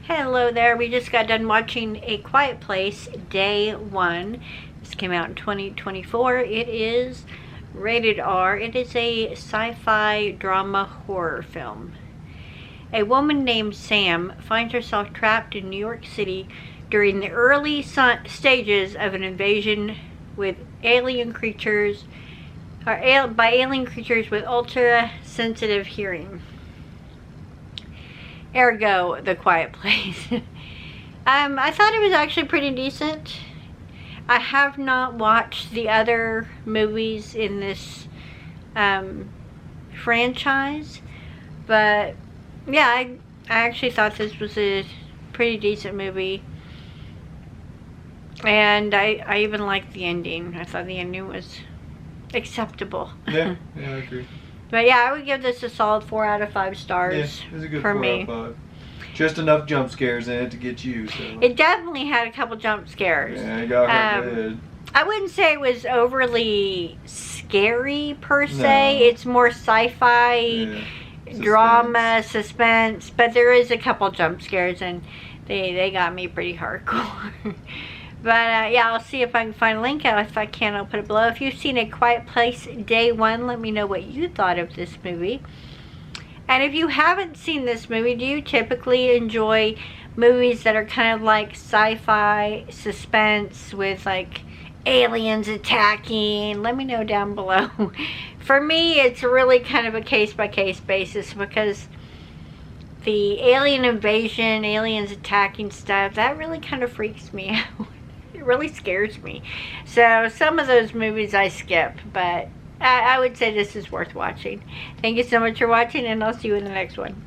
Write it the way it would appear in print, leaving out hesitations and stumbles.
Hello there. We just got done watching A Quiet Place Day 1. This came out in 2024. It is rated R. It is a sci-fi drama horror film. A woman named Sam finds herself trapped in New York City during the early stages of an invasion with alien creatures, by alien creatures with ultra-sensitive hearing. Ergo, The Quiet Place. I thought it was actually pretty decent. I have not watched the other movies in this franchise, but yeah, I actually thought this was a pretty decent movie. And I even liked the ending. I thought the ending was acceptable. Yeah, I agree. But yeah, I would give this a solid 4 out of 5 stars. Yeah, it was a good for 4 me. out of 5. Just enough jump scares in it to get you. So. It definitely had a couple jump scares. Yeah, it got her good. I wouldn't say it was overly scary per se. No. It's more sci-fi, drama, suspense. But there is a couple jump scares, and they got me pretty hardcore. But yeah, I'll see if I can find a link out. If I can, I'll put it below. If you've seen A Quiet Place Day 1, let me know what you thought of this movie. And if you haven't seen this movie, do you typically enjoy movies that are kind of like sci-fi suspense with like aliens attacking? Let me know down below. For me, it's really kind of a case-by-case basis, because the alien invasion, aliens attacking stuff, that really kind of freaks me out. It really scares me. So some of those movies I skip, but I would say this is worth watching. Thank you so much for watching, and I'll see you in the next one.